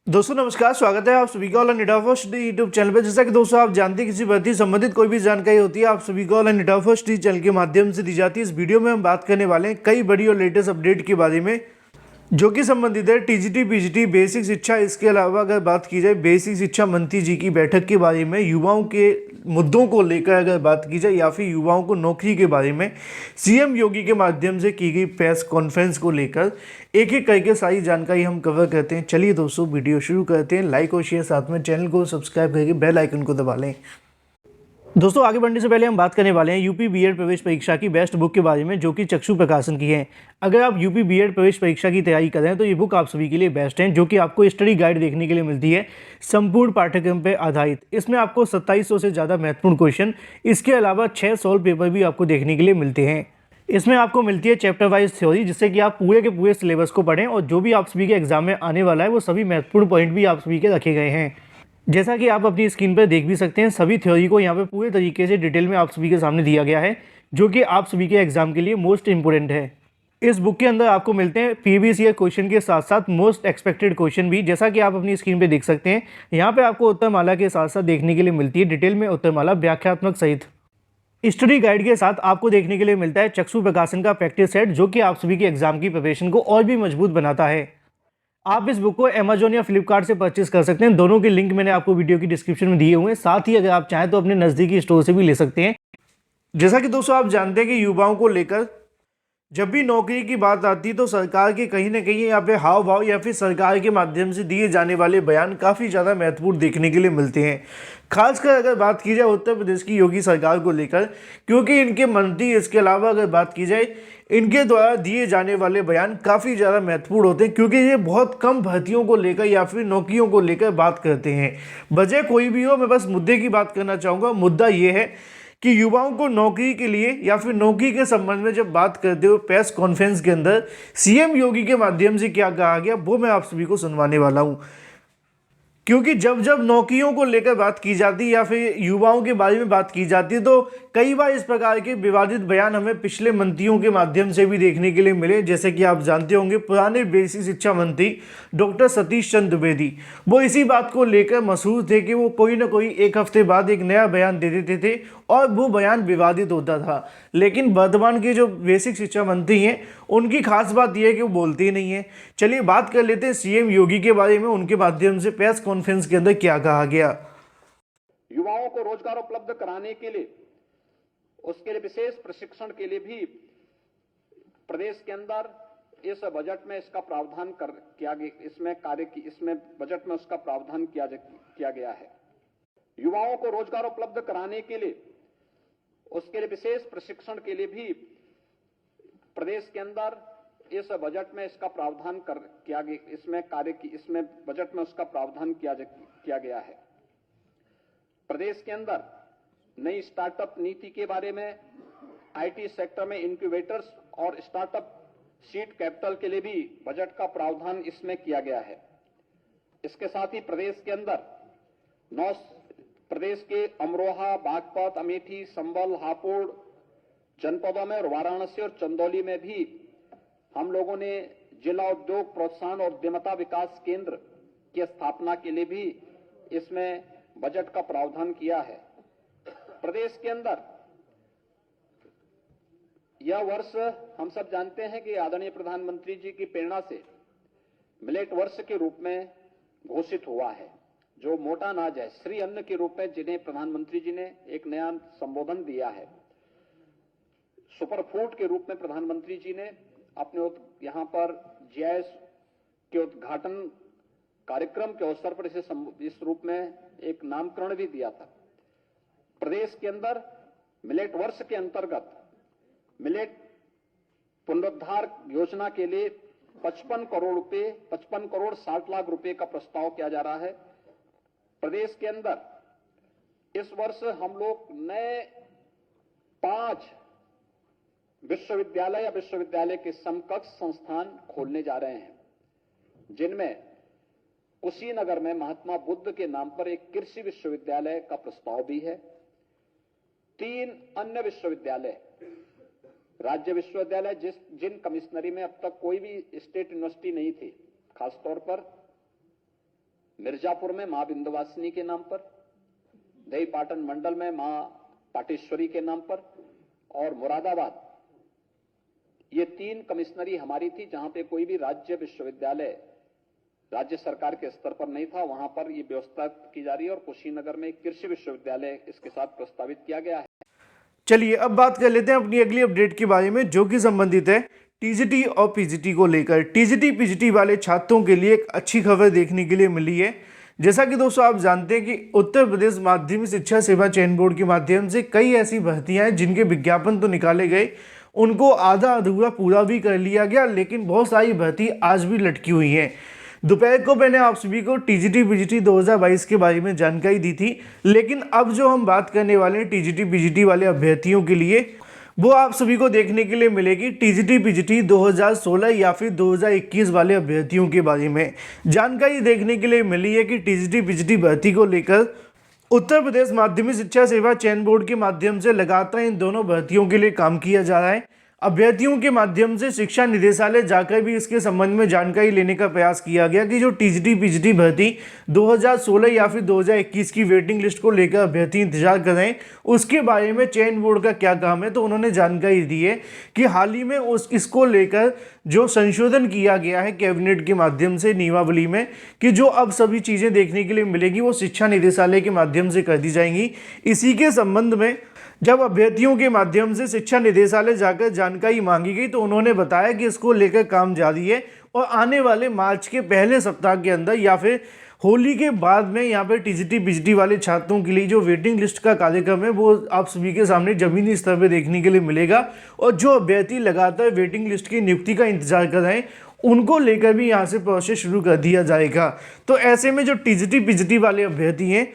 दोस्तों नमस्कार, स्वागत है आप सभी का all India first YouTube channel पर। जैसा कि दोस्तों आप जानते हैं, किसी भर्ती संबंधित कोई भी जानकारी होती है आप सभी को ऑल इंडिया फर्स्ट चैनल के माध्यम से दी जाती है। इस वीडियो में हम बात करने वाले हैं कई बड़ी और लेटेस्ट अपडेट के बारे में जो कि संबंधित है टीजीटी पीजीटी बेसिक शिक्षा। इसके अलावा अगर बात की जाए बेसिक शिक्षा मंत्री जी की बैठक के बारे में, युवाओं के मुद्दों को लेकर अगर बात की जाए, या फिर युवाओं को नौकरी के बारे में सीएम योगी के माध्यम से की गई प्रेस कॉन्फ्रेंस को लेकर एक एक करके सारी जानकारी हम कवर करते हैं। चलिए दोस्तों वीडियो शुरू करते हैं। लाइक और शेयर, साथ में चैनल को सब्सक्राइब करके बेल आइकन को दबा लें। दोस्तों आगे बढ़ने से पहले हम बात करने वाले हैं यूपी बीएड प्रवेश परीक्षा की बेस्ट बुक के बारे में, जो कि चक्षु प्रकाशन की है। अगर आप यूपी बीएड प्रवेश परीक्षा की तैयारी कर रहे हैं तो ये बुक आप सभी के लिए बेस्ट है, जो कि आपको स्टडी गाइड देखने के लिए मिलती है संपूर्ण पाठ्यक्रम पर आधारित। इसमें आपको 2700 से ज़्यादा महत्वपूर्ण क्वेश्चन, इसके अलावा 6 सॉल्व पेपर भी आपको देखने के लिए मिलते हैं। इसमें आपको मिलती है चैप्टर वाइज थ्योरी, जिससे कि आप पूरे के पूरे सिलेबस को पढ़ें और जो भी आप सभी के एग्जाम में आने वाला है वो सभी महत्वपूर्ण पॉइंट भी आप सभी के रखे गए हैं। जैसा कि आप अपनी स्क्रीन पर देख भी सकते हैं, सभी थ्योरी को यहाँ पे पूरे तरीके से डिटेल में आप सभी के सामने दिया गया है, जो कि आप सभी के एग्जाम के लिए मोस्ट इंपोर्टेंट है। इस बुक के अंदर आपको मिलते हैं प्रीवियस ईयर क्वेश्चन के साथ साथ मोस्ट एक्सपेक्टेड क्वेश्चन भी, जैसा कि आप अपनी स्क्रीन पे देख सकते हैं। यहाँ पे आपको उत्तरमाला के साथ साथ देखने के लिए मिलती है डिटेल में उत्तरमाला व्याख्यात्मक सहित। स्टडी गाइड के साथ आपको देखने के लिए मिलता है चक्षु प्रकाशन का प्रैक्टिस सेट, जो कि आप सभी के एग्जाम की प्रिपरेशन को और भी मजबूत बनाता है। आप इस बुक को अमेजोन या फ्लिपकार्ट से परचेस कर सकते हैं। दोनों के लिंक मैंने आपको वीडियो की डिस्क्रिप्शन में दिए हुए हैं। साथ ही अगर आप चाहें तो अपने नज़दीकी स्टोर से भी ले सकते हैं। जैसा कि दोस्तों आप जानते हैं कि युवाओं को लेकर जब भी नौकरी की बात आती है तो सरकार के कहीं ना कहीं यहाँ पे हाव भाव या फिर सरकार के माध्यम से दिए जाने वाले बयान काफ़ी ज़्यादा महत्वपूर्ण देखने के लिए मिलते हैं। खासकर अगर बात की जाए उत्तर प्रदेश की योगी सरकार को लेकर, क्योंकि इनके मंत्री, इसके अलावा अगर बात की जाए इनके द्वारा दिए जाने वाले बयान काफ़ी ज़्यादा महत्वपूर्ण होते हैं, क्योंकि ये बहुत कम भर्तियों को लेकर या फिर नौकरियों को लेकर बात करते हैं। वजह कोई भी हो, मैं बस मुद्दे की बात करना चाहूँगा। मुद्दा ये है कि युवाओं को नौकरी के लिए या फिर नौकरी के संबंध में जब बात करते हो प्रेस कॉन्फ्रेंस के अंदर सीएम योगी के माध्यम से क्या कहा गया, वो मैं आप सभी को सुनवाने वाला हूं। क्योंकि जब जब नौकरियों को लेकर बात की जाती है या फिर युवाओं के बारे में बात की जाती है तो कई बार इस प्रकार के विवादित बयान हमें पिछले मंत्रियों के माध्यम से भी देखने के लिए मिले। जैसे कि आप जानते होंगे, पुराने बेसिक शिक्षा मंत्री डॉक्टर सतीश चंद्र द्विवेदी, वो इसी बात को लेकर मशहूर थे कि वो कोई ना कोई एक हफ्ते बाद एक नया बयान दे देते थे और वो बयान विवादित होता था। लेकिन वर्तमान के जो बेसिक शिक्षा मंत्री हैं उनकी खास बात यह है कि वो बोलते ही नहीं है। चलिए बात कर लेते हैं सीएम योगी के बारे में, उनके माध्यम से प्रेस कॉन्फ्रेंस के अंदर क्या कहा गया। युवाओं को रोजगार उपलब्ध कराने के लिए, उसके लिए विशेष प्रशिक्षण के लिए भी प्रदेश के अंदर इस बजट में इसका प्रावधान किया गया। इसमें बजट में उसका प्रावधान किया गया है। युवाओं को रोजगार उपलब्ध कराने के लिए, उसके लिए विशेष प्रशिक्षण के लिए भी प्रदेश के अंदर इस बजट में इसका प्रावधान किया गया। इसमें बजट में उसका प्रावधान किया गया है। प्रदेश के अंदर नई स्टार्टअप नीति के बारे में, आईटी सेक्टर में इंक्यूबेटर्स और स्टार्टअप सीड कैपिटल के लिए भी बजट का प्रावधान इसमें किया गया है। इसके साथ ही प्रदेश के अंदर प्रदेश के अमरोहा, बागपत, अमेठी, संभल, हापुड़ जनपदों में और वाराणसी और चंदौली में भी हम लोगों ने जिला उद्योग प्रोत्साहन और उद्यमता विकास केंद्र की स्थापना के लिए भी इसमें बजट का प्रावधान किया है। प्रदेश के अंदर यह वर्ष हम सब जानते हैं कि आदरणीय प्रधानमंत्री जी की प्रेरणा से मिलेट वर्ष के रूप में घोषित हुआ है। जो मोटा अनाज है, श्री अन्न के रूप में जिन्हें प्रधानमंत्री जी ने एक नया संबोधन दिया है। सुपर फूड के रूप में प्रधानमंत्री जी ने अपने यहां पर जीआईएस के उद्घाटन कार्यक्रम के अवसर पर इस रूप में एक नामकरण भी दिया था। प्रदेश के अंदर मिलेट वर्ष के अंतर्गत मिलेट पुनरुद्धार योजना के लिए 55 करोड़ 60 लाख रुपए का प्रस्ताव किया जा रहा है। प्रदेश के अंदर इस वर्ष हम लोग नए 5 विश्वविद्यालय या विश्वविद्यालय के समकक्ष संस्थान खोलने जा रहे हैं, जिनमें कुशीनगर में महात्मा बुद्ध के नाम पर एक कृषि विश्वविद्यालय का प्रस्ताव भी है। 3 अन्य विश्वविद्यालय, राज्य विश्वविद्यालय जिन कमिश्नरी में अब तक कोई भी स्टेट यूनिवर्सिटी नहीं थी, खासतौर पर मिर्जापुर में मां विंध्यवासिनी के नाम पर, देवीपाटन मंडल में मां पाटेश्वरी के नाम पर, और मुरादाबाद, ये 3 कमिश्नरी हमारी थी जहां पे कोई भी राज्य विश्वविद्यालय राज्य सरकार के स्तर पर नहीं था, वहां पर ये व्यवस्था की जा रही है। और कुशीनगर में कृषि विश्वविद्यालय इसके साथ प्रस्तावित किया गया है। चलिए अब बात कर लेते हैं अपनी अगली अपडेट के बारे में, जो कि संबंधित है टीजीटी और पीजीटी को लेकर। टीजीटी पीजीटी वाले छात्रों के लिए एक अच्छी खबर देखने के लिए मिली है। जैसा कि दोस्तों आप जानते हैं कि उत्तर प्रदेश माध्यमिक शिक्षा सेवा चयन बोर्ड के माध्यम से कई ऐसी भर्तियां हैं जिनके विज्ञापन तो निकाले गए, उनको आधा अधूरा पूरा भी कर लिया गया, लेकिन बहुत सारी भर्ती आज भी लटकी हुई हैं। दोपहर को मैंने आप सभी को टीजीटी पीजीटी 2022 के बारे में जानकारी दी थी, लेकिन अब जो हम बात करने वाले हैं टीजीटी पीजीटी वाले अभ्यर्थियों के लिए, वो आप सभी को देखने के लिए मिलेगी टीजीटी पीजीटी 2016 या फिर 2021 वाले अभ्यर्थियों के बारे में। जानकारी देखने के लिए मिली है कि टीजीटी पीजीटी भर्ती को लेकर उत्तर प्रदेश माध्यमिक शिक्षा सेवा चयन बोर्ड के माध्यम से लगातार इन दोनों भर्तियों के लिए काम किया जा रहा है। अभ्यर्थियों के माध्यम से शिक्षा निदेशालय जाकर भी इसके संबंध में जानकारी लेने का प्रयास किया गया कि जो टीजीटी पीजीटी भर्ती 2016 या फिर 2021 की वेटिंग लिस्ट को लेकर अभ्यर्थी इंतजार कर रहे हैं, उसके बारे में चयन बोर्ड का क्या काम है। तो उन्होंने जानकारी दी है कि हाल ही में इसको लेकर जो संशोधन किया गया है कैबिनेट के माध्यम से नियमावली में, कि जो अब सभी चीज़ें देखने के लिए मिलेगी वो शिक्षा निदेशालय के माध्यम से कर दी जाएंगी। इसी के संबंध में जब अभ्यर्थियों के माध्यम से शिक्षा निदेशालय जाकर जानकारी मांगी गई तो उन्होंने बताया कि इसको लेकर काम जारी है और आने वाले मार्च के पहले सप्ताह के अंदर या फिर होली के बाद में यहाँ पर टीजीटी पीजीटी वाले छात्रों के लिए जो वेटिंग लिस्ट का कार्यक्रम है वो आप सभी के सामने जमीनी स्तर पर देखने के लिए मिलेगा। और जो अभ्यर्थी लगातार वेटिंग लिस्ट की नियुक्ति का इंतजार कर रहे हैं उनको लेकर भी यहाँ से प्रोसेस शुरू कर दिया जाएगा। तो ऐसे में जो टीजीटी पीजीटी वाले अभ्यर्थी हैं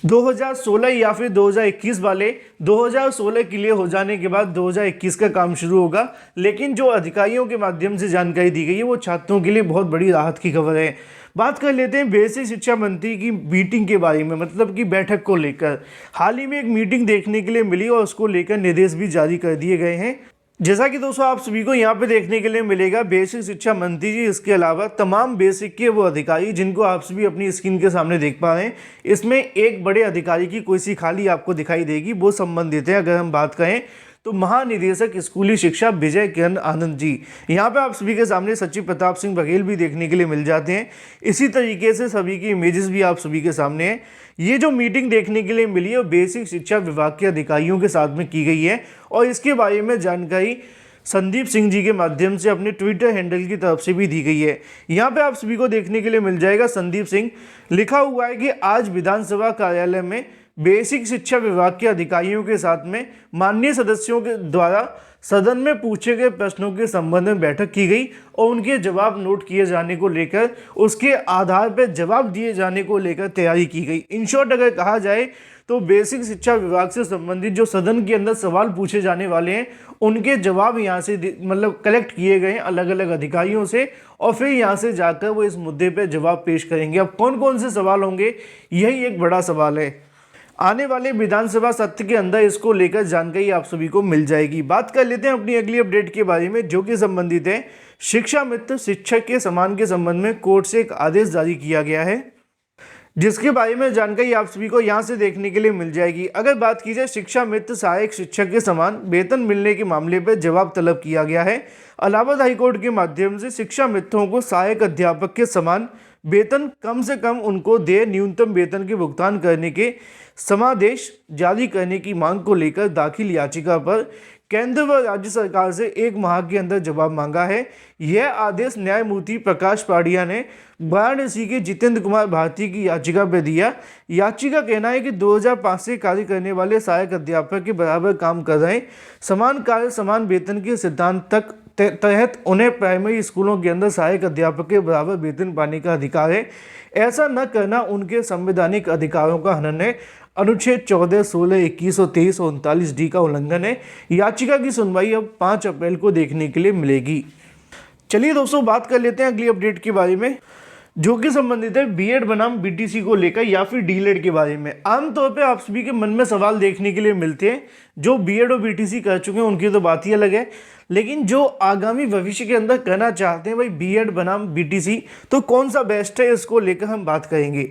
2016 या फिर 2021 वाले, 2016 क्लियर हो जाने के बाद 2021 का काम शुरू होगा। लेकिन जो अधिकारियों के माध्यम से जानकारी दी गई है वो छात्रों के लिए बहुत बड़ी राहत की खबर है। बात कर लेते हैं बेसिक शिक्षा मंत्री की मीटिंग के बारे में, मतलब कि बैठक को लेकर। हाल ही में एक मीटिंग देखने के लिए मिली और उसको लेकर निर्देश भी जारी कर दिए गए हैं। जैसा कि दोस्तों आप सभी को यहाँ पे देखने के लिए मिलेगा बेसिक शिक्षा मंत्री जी, इसके अलावा तमाम बेसिक के वो अधिकारी जिनको आप सभी अपनी स्क्रीन के सामने देख पा रहे हैं, इसमें एक बड़े अधिकारी की कोई सी खाली आपको दिखाई देगी, वो संबंधित है अगर हम बात करें तो महानिदेशक स्कूली शिक्षा विजय किरण आनंद जी। यहाँ पे आप सभी के सामने सचिव प्रताप सिंह बघेल भी देखने के लिए मिल जाते हैं। इसी तरीके से सभी की इमेजेस भी आप सभी के सामने हैं। ये जो मीटिंग देखने के लिए मिली है बेसिक शिक्षा विभाग के अधिकारियों के साथ में की गई है और इसके बारे में जानकारी संदीप सिंह जी के माध्यम से अपने ट्विटर हैंडल की तरफ से भी दी गई है। यहाँ पे आप सभी को देखने के लिए मिल जाएगा संदीप सिंह, लिखा हुआ है कि आज विधानसभा कार्यालय में बेसिक शिक्षा विभाग के अधिकारियों के साथ में माननीय सदस्यों के द्वारा सदन में पूछे गए प्रश्नों के संबंध में बैठक की गई और उनके जवाब नोट किए जाने को लेकर, उसके आधार पर जवाब दिए जाने को लेकर तैयारी की गई। इन शॉर्ट अगर कहा जाए तो बेसिक शिक्षा विभाग से संबंधित जो सदन के अंदर सवाल पूछे जाने वाले हैं उनके जवाब यहाँ से मतलब कलेक्ट किए गए अलग अलग अधिकारियों से और फिर यहाँ से जाकर वो इस मुद्दे पर जवाब पेश करेंगे। अब कौन कौन से सवाल होंगे, यही एक बड़ा सवाल है। आने वाले विधानसभा सत्र के अंदर इसको लेकर जानकारी आप सभी को मिल जाएगी। बात कर लेते हैं अपनी अगली अपडेट के बारे में, जो कि संबंधित है शिक्षा मित्र शिक्षक के सम्मान के संबंध में कोर्ट से एक आदेश जारी किया गया है, जिसके बारे में जानकारी आप सभी को यहां से देखने के लिए मिल जाएगी। अगर बात की जाए शिक्षा मित्र सहायक शिक्षक के समान वेतन मिलने के मामले पर जवाब तलब किया गया है। इलाहाबाद हाईकोर्ट के माध्यम से शिक्षा मित्रों को सहायक अध्यापक के समान वेतन कम से कम उनको दे न्यूनतम वेतन के भुगतान करने के समादेश जारी करने की मांग को लेकर दाखिल याचिका पर केंद्र व राज्य सरकार से 1 माह के अंदर जवाब मांगा है। यह आदेश न्यायमूर्ति प्रकाश पाड़िया ने वाराणसी के जितेंद्र कुमार भारती की याचिका पर दिया। याचिका कहना है कि 2005 से कार्य करने वाले सहायक अध्यापक के बराबर काम कर रहे समान कार्य समान वेतन के सिद्धांत तहत उन्हें प्राइमरी स्कूलों के अंदर सहायक अध्यापक के बराबर वेतन पाने का अधिकार है। ऐसा न करना उनके संवैधानिक अधिकारों का हनन है। अनुच्छेद 14, 16, 21 और 23 और 39 डी का उल्लंघन है। याचिका की सुनवाई अब 5 अप्रैल को देखने के लिए मिलेगी। चलिए दोस्तों बात कर लेते हैं अगली अपडेट के बारे में। जो कि संबंधित है बीएड बनाम बीटीसी को लेकर या फिर डीएलएड के बारे में। आमतौर पे आप सभी के मन में सवाल देखने के लिए मिलते हैं, जो बीएड और बीटीसी कर चुके हैं उनकी तो बात ही अलग है, लेकिन जो आगामी भविष्य के अंदर करना चाहते हैं भाई बीएड बनाम बीटीसी, तो कौन सा बेस्ट है इसको लेकर हम बात करेंगे।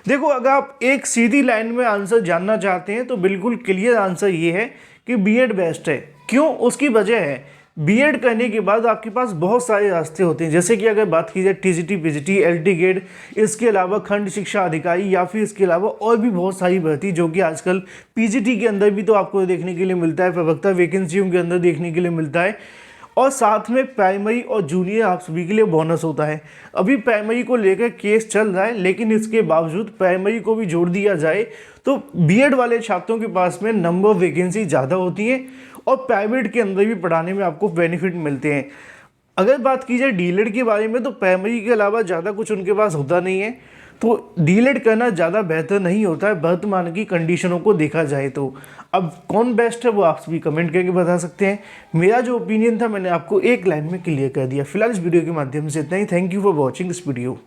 देखो, अगर आप एक सीधी लाइन में आंसर जानना चाहते हैं तो बिल्कुल क्लियर आंसर ये है कि बीएड बेस्ट है। क्यों? उसकी वजह है बीएड करने के बाद आपके पास बहुत सारे रास्ते होते हैं, जैसे कि अगर बात की जाए टीजीटी, पीजीटी, एलटी गेट, इसके अलावा खंड शिक्षा अधिकारी या फिर इसके अलावा और भी बहुत सारी भर्ती जो कि आजकल पीजीटी के अंदर भी तो आपको देखने के लिए मिलता है, प्रवक्ता वैकेंसियों के अंदर देखने के लिए मिलता है, और साथ में प्राइमरी और जूनियर आप सभी के लिए बोनस होता है। अभी प्राइमरी को लेकर केस चल रहा है, लेकिन इसके बावजूद प्राइमरी को भी जोड़ दिया जाए तो बीएड वाले छात्रों के पास में नंबर ऑफ वैकेंसी ज़्यादा होती है और प्राइवेट के अंदर भी पढ़ाने में आपको बेनिफिट मिलते हैं। अगर बात की जाए डीएलएड के बारे में तो प्राइमरी के अलावा ज़्यादा कुछ उनके पास होता नहीं है, तो डीएलएड करना ज़्यादा बेहतर नहीं होता है वर्तमान की कंडीशनों को देखा जाए तो। अब कौन बेस्ट है वो आप सभी कमेंट करके बता सकते हैं। मेरा जो ओपिनियन था मैंने आपको एक लाइन में क्लियर कर दिया। फिलहाल इस वीडियो के माध्यम से इतना ही। Thank you for watching this video.